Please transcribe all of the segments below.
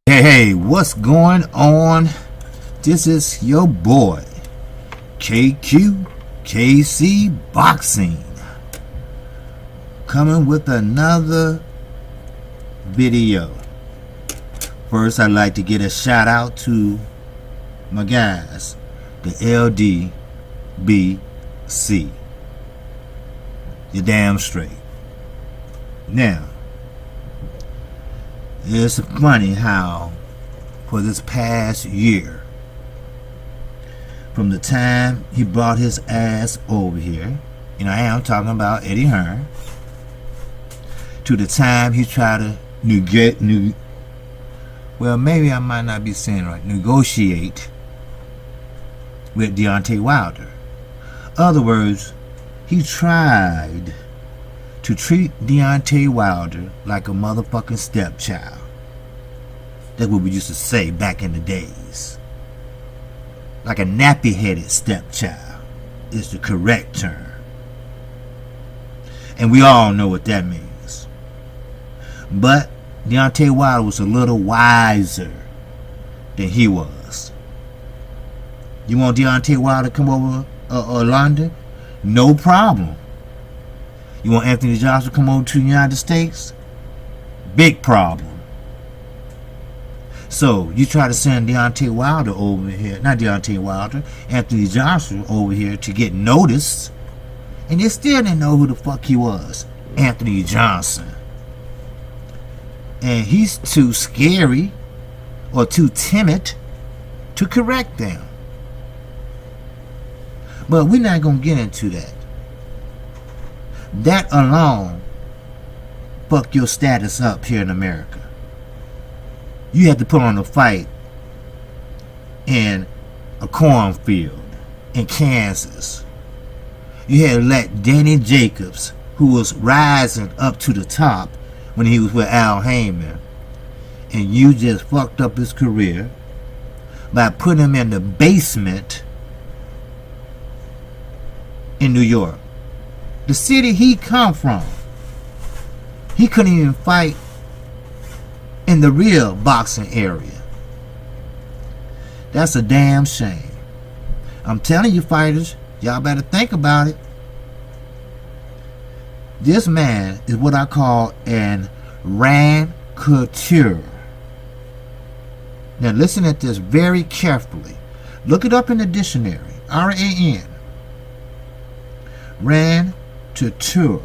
Hey, what's going on? This is your boy, KQKC Boxing, coming with another video. First, I'd like to get a shout out to my guys, the LDBC. You're damn straight. Now, it's funny how for this past year, from the time he brought his ass over here, I am talking about Eddie Hearn, to the time he tried to negotiate with Deontay Wilder. Other words, he tried to treat Deontay Wilder like a motherfucking stepchild. That's what we used to say back in the days. Like a nappy-headed stepchild is the correct term. And we all know what that means. But Deontay Wilder was a little wiser than he was. You want Deontay Wilder to come over London? No problem. You want Anthony Joshua to come over to the United States? Big problem. So, you try to send Deontay Wilder over here, not Deontay Wilder, Anthony Joshua over here to get noticed, and they still didn't know who the fuck he was, Anthony Johnson. And he's too scary or too timid to correct them. But we're not going to get into that. That alone fuck your status up here in America. You have to put on a fight in a cornfield in Kansas. You had to let Danny Jacobs, who was rising up to the top when he was with Al Heyman, and you just fucked up his career by putting him in the basement in New York. The city he come from. He couldn't even fight in the real boxing area. That's a damn shame. I'm telling you, fighters, y'all better think about it. This man is what I call an rancouteur. Now listen at this very carefully. Look it up in the dictionary. R-A-N. Rancouteur.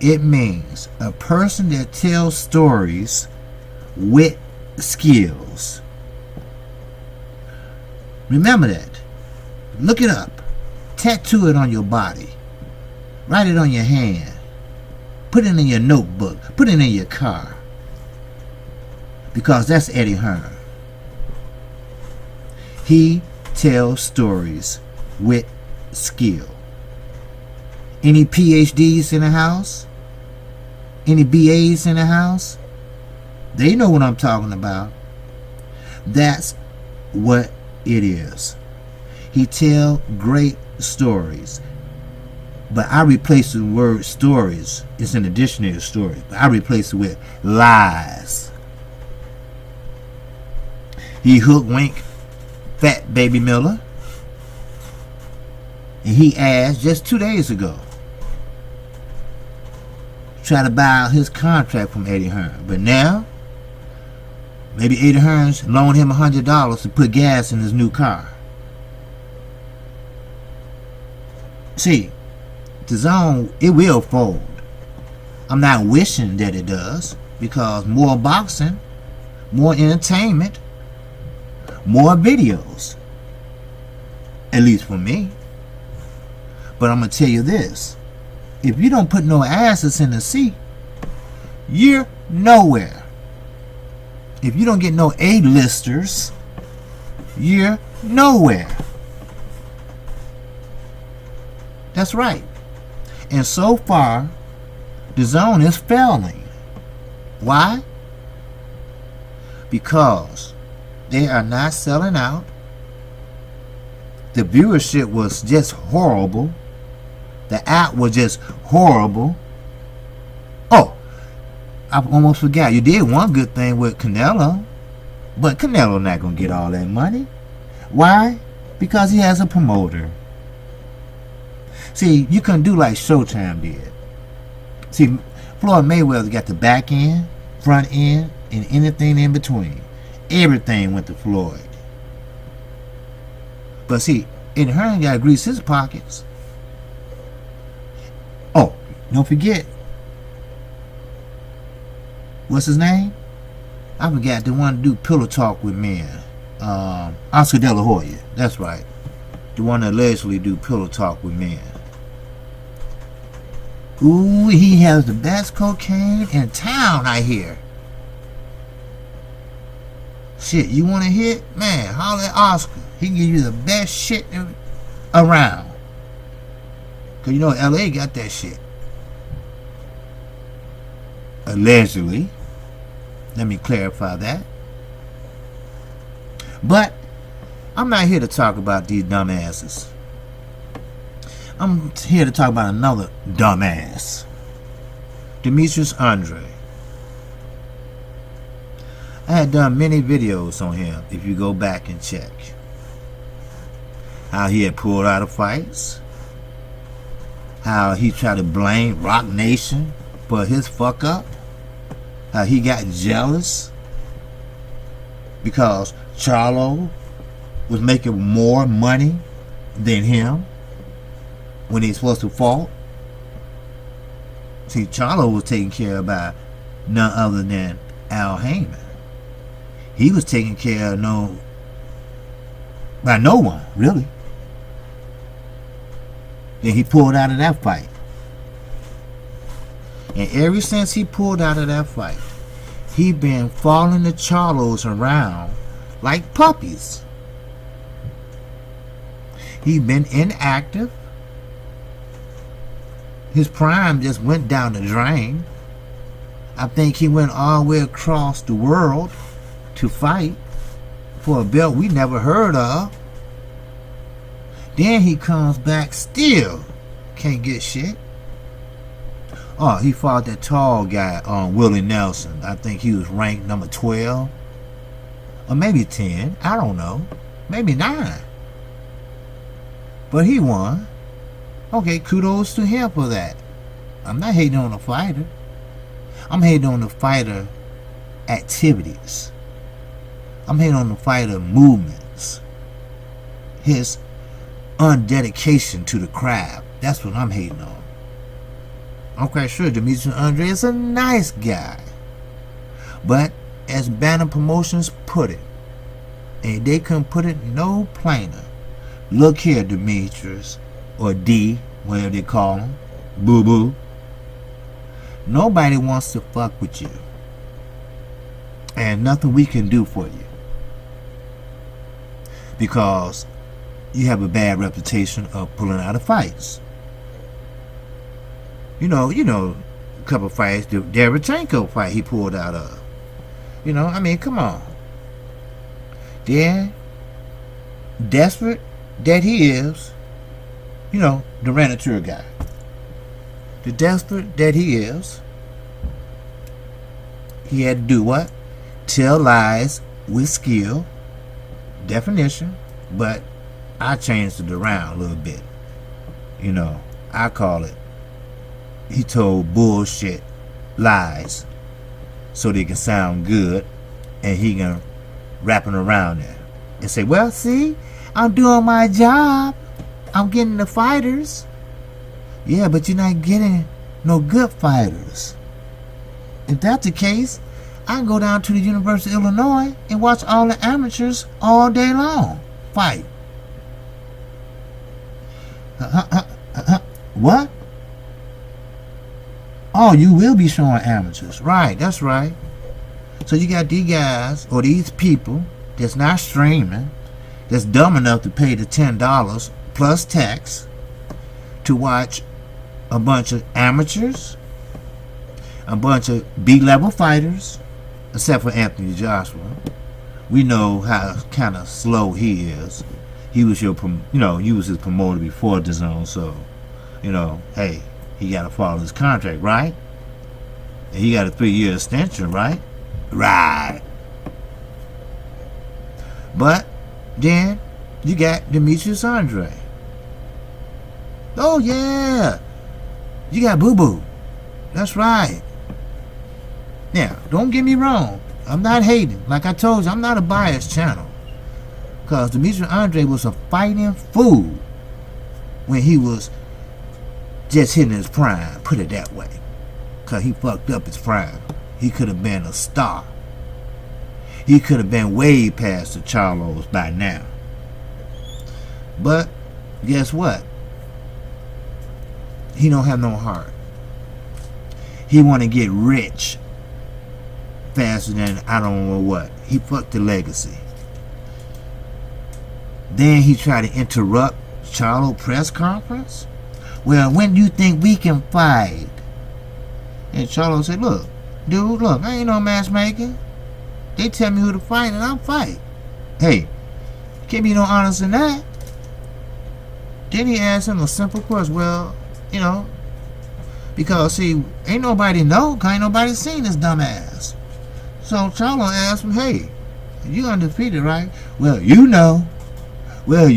It means a person that tells stories with skills. Remember that. Look it up. Tattoo it on your body. Write it on your hand. Put it in your notebook. Put it in your car. Because that's Eddie Hearn. He tells stories with skill. Any PhDs in the house? Any BAs in the house? They know what I'm talking about. That's what it is. He tell great stories. But I replace the word stories. It's in the dictionary, stories. But I replace it with lies. He hook wink Fat Baby Miller. And he asked just 2 days ago, try to buy out his contract from Eddie Hearn. But now, maybe Eddie Hearn's loaned him $100 to put gas in his new car. See, Dazn, it will fold. I'm not wishing that it does, because more boxing, more entertainment, more videos. At least for me. But I'm going to tell you this. if you don't put no asses in the seat, you're nowhere. If you don't get no A-listers, you're nowhere. That's right. And so far, Dazn is failing. Why? Because they are not selling out. The viewership was just horrible. The app was just horrible. Oh, I almost forgot. You did one good thing with Canelo. But Canelo not going to get all that money. Why? Because he has a promoter. See, you couldn't do like Showtime did. See, Floyd Mayweather got the back end, front end, and anything in between. Everything went to Floyd. But see, Eddie Hearn got to grease his pockets. Oh, don't forget. What's his name? I forgot the one to do Pillow Talk with men. Oscar De La Hoya. That's right. The one that allegedly do Pillow Talk with men. Ooh, he has the best cocaine in town, I hear. Shit, you want to hit? Man, holler at Oscar. He can give you the best shit around. Because you know LA got that shit. Allegedly. Let me clarify that. But I'm not here to talk about these dumbasses. I'm here to talk about another dumbass. Demetrius Andrade. I had done many videos on him, if you go back and check. How he had pulled out of fights. How he tried to blame Rock Nation for his fuck up. How he got jealous because Charlo was making more money than him when he's supposed to fault. See, Charlo was taken care of by none other than Al Heyman. He was taken care of by no one, really. Then he pulled out of that fight. And ever since he pulled out of that fight, he been following the Charlos around like puppies. He been inactive. His prime just went down the drain. I think he went all the way across the world to fight for a belt we never heard of. Then he comes back, still can't get shit. Oh, he fought that tall guy on Willie Nelson. I think he was ranked number 12. Or maybe 10. I don't know. Maybe 9. But he won. Okay, kudos to him for that. I'm not hating on the fighter. I'm hating on the fighter activities. I'm hating on the fighter movements. His undedication to the craft. That's what I'm hating on. I'm quite sure Demetrius Andrade is a nice guy. But as Banner Promotions put it, and they couldn't put it no plainer. Look here, Demetrius, or D, whatever they call him, boo-boo. Nobody wants to fuck with you. And nothing we can do for you. Because you have a bad reputation of pulling out of fights. You know, a couple fights, the Derevchenko fight he pulled out of. You know, I mean, come on. Then, desperate that he is, you know, the Ranature guy. The desperate that he is, he had to do what? Tell lies with skill. Definition. But I changed it around a little bit. You know, I call it, he told bullshit lies so they can sound good, and he can wrapping around there and say, well, see, I'm doing my job. I'm getting the fighters. Yeah, but you're not getting no good fighters. If that's the case, I can go down to the University of Illinois and watch all the amateurs all day long fight. What? Oh, you will be showing amateurs. Right, that's right. So you got these guys or these people that's not streaming, that's dumb enough to pay the $10 plus tax to watch a bunch of amateurs, a bunch of B-level fighters, except for Anthony Joshua. We know how kind of slow he is. He was you was his promoter before Dazn, so hey, he got to follow his contract, right? And he got a 3-year extension, right? Right. But then you got Demetrius Andrade. Oh yeah, you got Boo Boo. That's right. Now, don't get me wrong. I'm not hating. Like I told you, I'm not a biased channel. Because Demetrius Andrade was a fighting fool when he was just hitting his prime. Put it that way. Because he fucked up his prime. He could have been a star. He could have been way past the Charlos by now. But guess what? He don't have no heart. He want to get rich faster than I don't know what. He fucked the legacy. Then he tried to interrupt Charlo press conference. Well, when do you think we can fight? And Charlo said, look, dude, look, I ain't no matchmaker. They tell me who to fight and I'll fight. Hey, can't be no honest in that. Then he asked him a simple question. Well, because see, ain't nobody know, cause ain't nobody seen this dumbass. So Charlo asked him, hey, you undefeated, right? Well, you know. Well,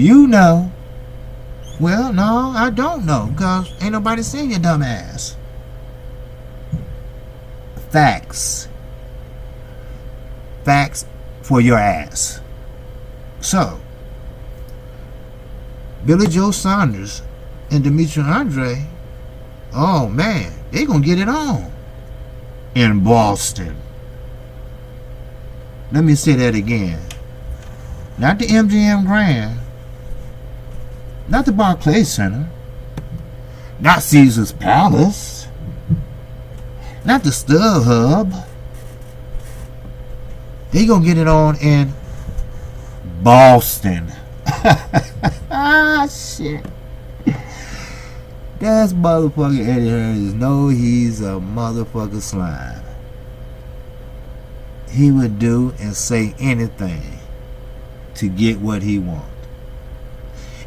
no, I don't know, because ain't nobody seen your dumb ass. Facts. Facts for your ass. So, Billy Joe Saunders and Demetrius Andrade, oh man, they gonna get it on in Boston. Let me say that again. Not the MGM Grand. Not the Barclays Center. Not Caesar's Palace. Not the StubHub. They gonna get it on in Boston. Ah, shit. That's motherfucking Eddie Hearns. No, he's a motherfucking slime. He would do and say anything to get what he wants.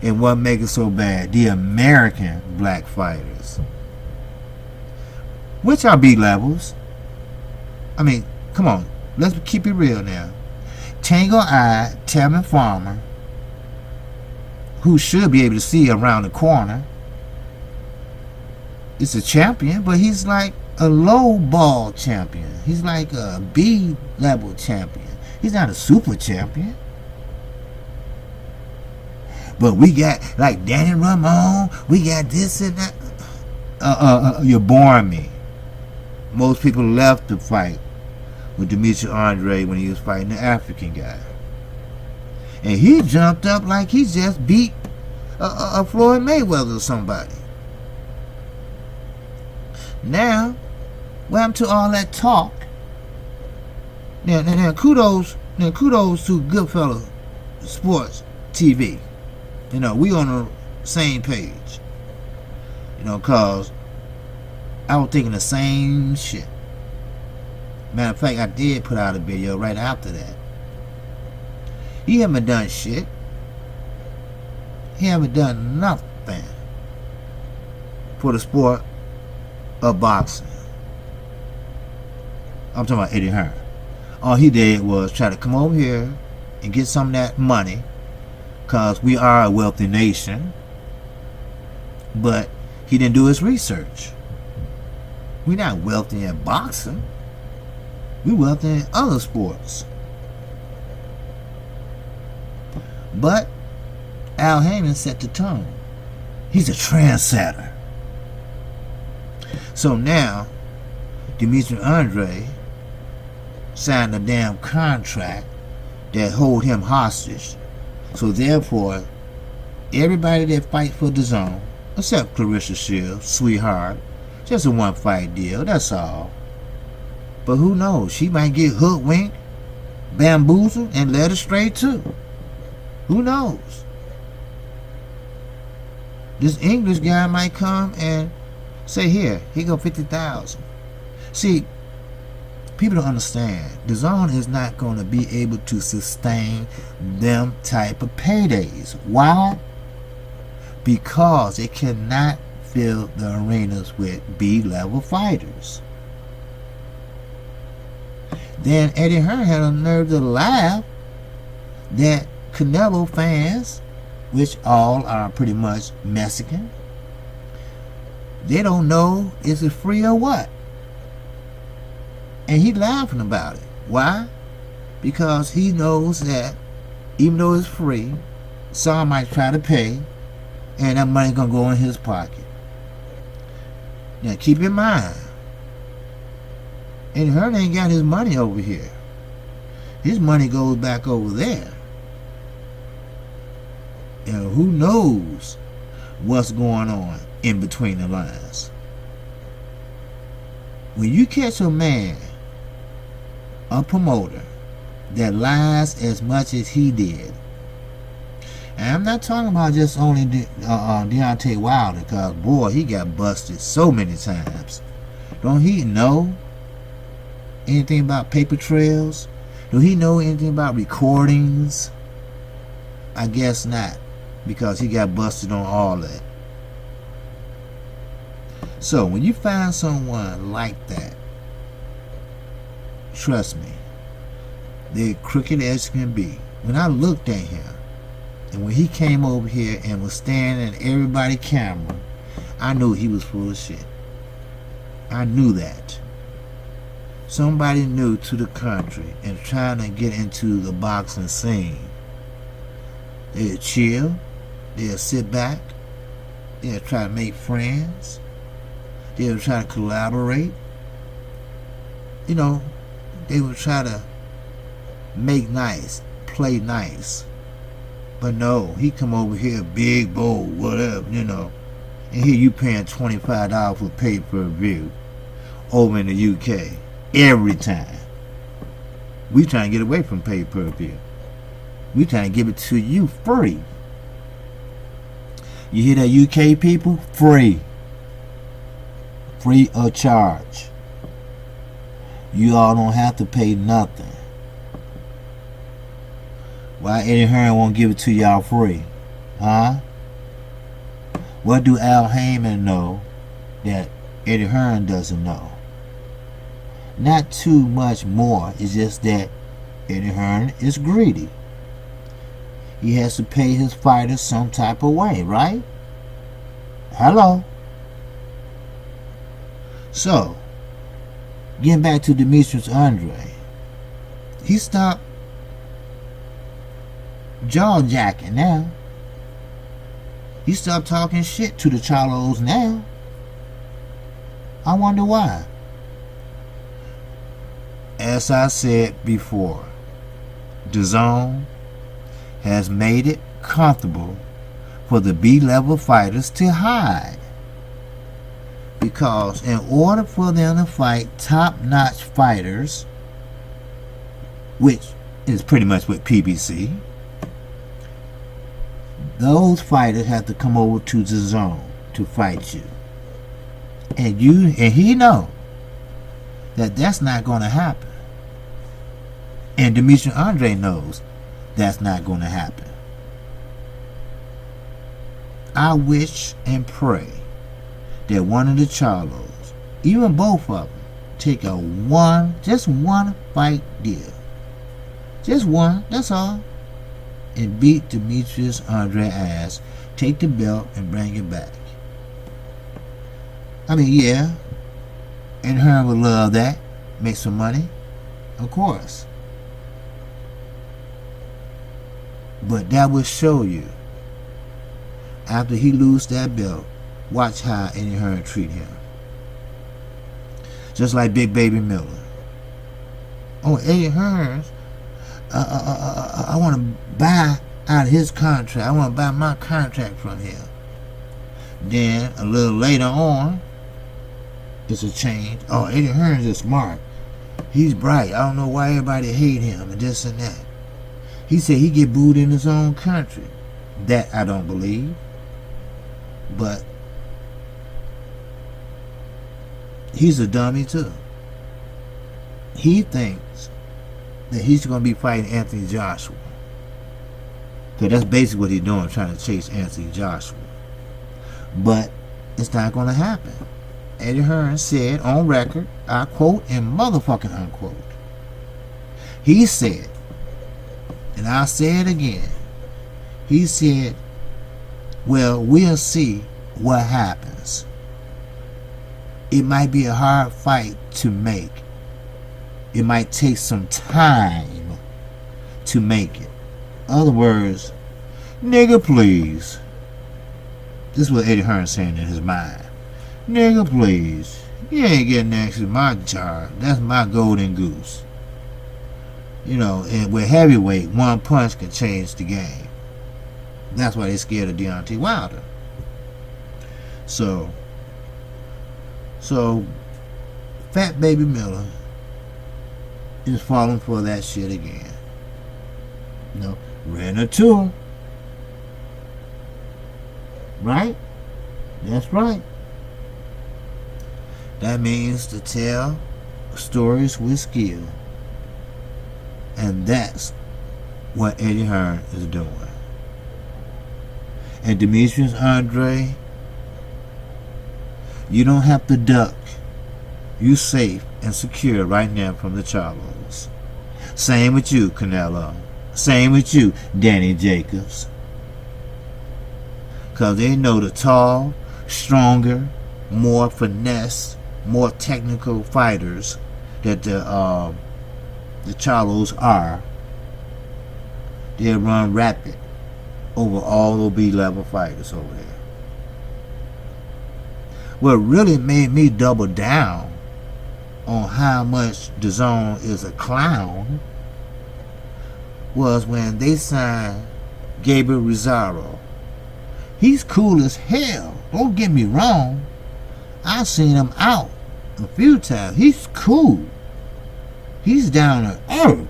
And what makes it so bad? The American black fighters, which are B-levels. I mean, come on, let's keep it real now. Tango-eyed Tevin Farmer, who should be able to see around the corner, is a champion, but he's like a low ball champion. He's like a B-level champion. He's not a super champion. But we got like Danny Ramon, we got this and that. You're boring me. Most people left the fight with Demetrius Andrade when he was fighting the African guy. And he jumped up like he just beat a Floyd Mayweather or somebody. Now, what happened to all that talk? Now kudos to Goodfellas Sports TV. We on the same page. Cause I was thinking the same shit. Matter of fact, I did put out a video right after that. He haven't done shit. He haven't done nothing for the sport of boxing. I'm talking about Eddie Hearn. All he did was try to come over here and get some of that money, because we are a wealthy nation. But he didn't do his research. We're not wealthy in boxing. We're wealthy in other sports. But Al Heyman set the tone. He's a trendsetter. So now Demetrius Andrade signed a damn contract that hold him hostage. So therefore, everybody that fight for Dazn, except Clarissa Shields, sweetheart, Just a one fight deal, that's all. But who knows? She might get hoodwinked, bamboozled, and led astray too. Who knows? This English guy might come and say, here go 50,000. See, people don't understand. Dazn is not going to be able to sustain them type of paydays. Why? Because it cannot fill the arenas with B-level fighters. Then Eddie Hearn had a nerve to laugh that Canelo fans, which all are pretty much Mexican, they don't know is it free or what. And he laughing about it. Why? Because he knows that even though it's free, some might try to pay, and that money gonna go in his pocket. Now keep in mind, Eddie Hearn ain't got his money over here. His money goes back over there. And who knows what's going on in between the lines. When you catch a man, a promoter, that lies as much as he did, and I'm not talking about just only Deontay Wilder, because boy, he got busted so many times. Don't he know anything about paper trails? Do he know anything about recordings? I guess not, because he got busted on all that. So when you find someone like that, trust me, they're crooked as can be. When I looked at him, and when he came over here and was staring at everybody's camera, I knew he was full of shit. I knew that. Somebody new to the country and trying to get into the boxing scene, they'll chill, they'll sit back, they'll try to make friends, they'll try to collaborate. You know, they will try to make nice, play nice. But no, he come over here big, bold, whatever, you know. And here you paying $25 for pay-per-view over in the UK every time. We trying to get away from pay-per-view. We trying to give it to you free. You hear that, UK people? Free. Free of charge. You all don't have to pay nothing. Why Eddie Hearn won't give it to y'all free? Huh? What do Al Heyman know that Eddie Hearn doesn't know? Not too much more. It's just that Eddie Hearn is greedy. He has to pay his fighters some type of way, right? Hello? So, getting back to Demetrius Andrade, he stopped jaw-jacking now. He stopped talking shit to the Charlos now. I wonder why. As I said before, Dazn has made it comfortable for the B-level fighters to hide. Because in order for them to fight top-notch fighters, which is pretty much with PBC, those fighters have to come over to the zone to fight you. And he know that that's not going to happen. And Demetrius Andrade knows that's not going to happen. I wish and pray that one of the Charlos, even both of them, take just one fight deal. Just one, that's all. And beat Demetrius Andrade ass, take the belt and bring it back. I mean, yeah, and Hearn would love that. Make some money, of course. But that will show you, after he loses that belt, watch how Eddie Hearn treat him. Just like Big Baby Miller. Oh, Eddie Hearn, I want to buy out his contract. I want to buy my contract from him. Then, a little later on, It's a change. Oh, Eddie Hearn is smart. He's bright. I don't know why everybody hate him and this and that. He said he get booed in his own country. That I don't believe. But he's a dummy too. He thinks that he's going to be fighting Anthony Joshua. Because that's basically what he's doing, trying to chase Anthony Joshua. But it's not going to happen. Eddie Hearn said on record, I quote and motherfucking unquote. He said, and I'll say it again, he said, well, we'll see what happens. It might be a hard fight to make. It might take some time to make it. In other words, nigga, please. This is what Eddie Hearn saying in his mind. Nigga, please. You ain't getting next to my jar. That's my golden goose. You know, and with heavyweight, one punch can change the game. That's why they scared of Deontay Wilder. So Fat Baby Miller is falling for that shit again. You know, ran a tour. Right? That's right. That means to tell stories with skill. And that's what Eddie Hearn is doing. And Demetrius Andrade, you don't have to duck. You safe and secure right now from the Charlos. Same with you, Canelo. Same with you, Danny Jacobs. Because they know the tall, stronger, more finesse, more technical fighters that the Charlos are. They'll run rapid over all those B-level fighters over there. What really made me double down on how much Dazn is a clown was when they signed Gabriel Rosado. He's cool as hell. Don't get me wrong. I've seen him out a few times. He's cool. He's down to earth.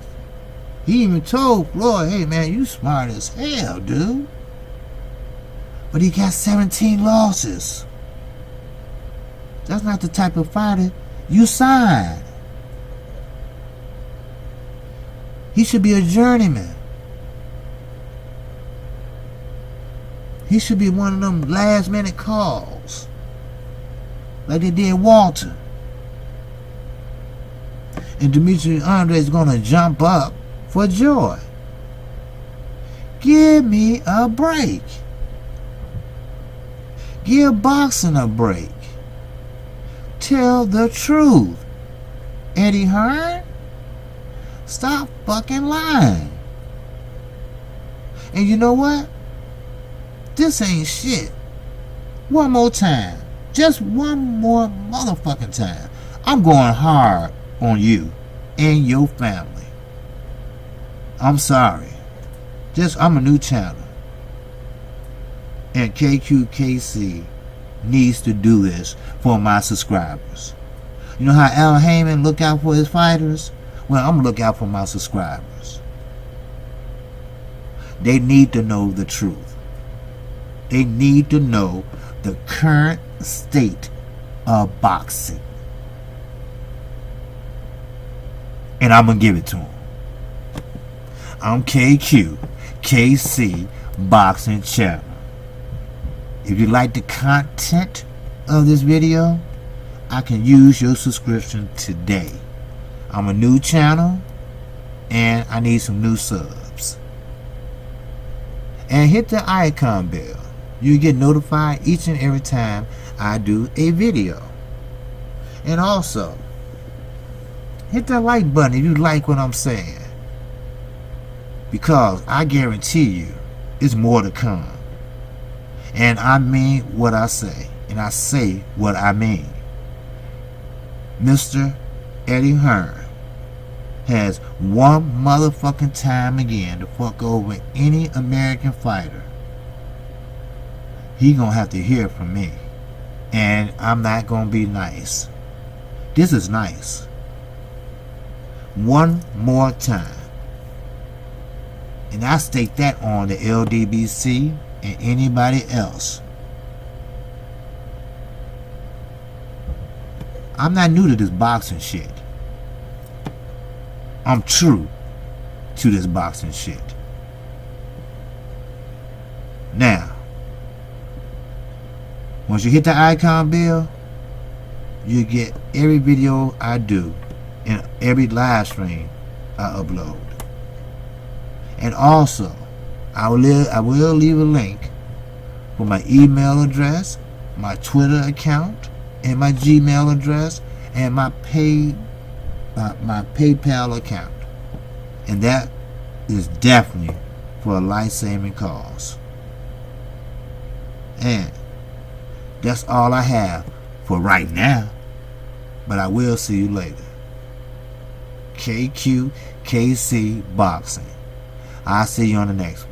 He even told Floyd, hey man, you smart as hell, dude. But he got 17 losses. That's not the type of fighter you sign. He should be a journeyman. He should be one of them last minute calls. Like they did Walter. And Demetrius Andrade is going to jump up for joy. Give me a break. Give boxing a break. Tell the truth. Eddie Hearn, stop fucking lying. And you know what? This ain't shit. One more time. Just one more motherfucking time. I'm going hard on you and your family. I'm sorry. I'm a new channel. And KQKC needs to do this for my subscribers. You know how Al Heyman look out for his fighters? Well, I'm gonna look out for my subscribers. They need to know the truth. They need to know the current state of boxing. And I'm gonna give it to them. I'm KQKC Boxing Channel. If you like the content of this video, I can use your subscription today. I'm a new channel and I need some new subs. And hit the icon bell. You get notified each and every time I do a video. And also, hit that like button if you like what I'm saying. Because I guarantee you, it's more to come. And I mean what I say. And I say what I mean. Mr. Eddie Hearn has one motherfucking time again to fuck over any American fighter. He gonna have to hear from me. And I'm not gonna be nice. This is nice. One more time. And I state that on the LDBC and anybody else. I'm not new to this boxing shit. I'm true to this boxing shit. Now, once you hit the icon bell, you get every video I do and every live stream I upload. And also, I will leave a link for my email address, my Twitter account, and my Gmail address, and my PayPal account. And that is definitely for a life-saving cause. And that's all I have for right now. But I will see you later. KQKC Boxing. I'll see you on the next one.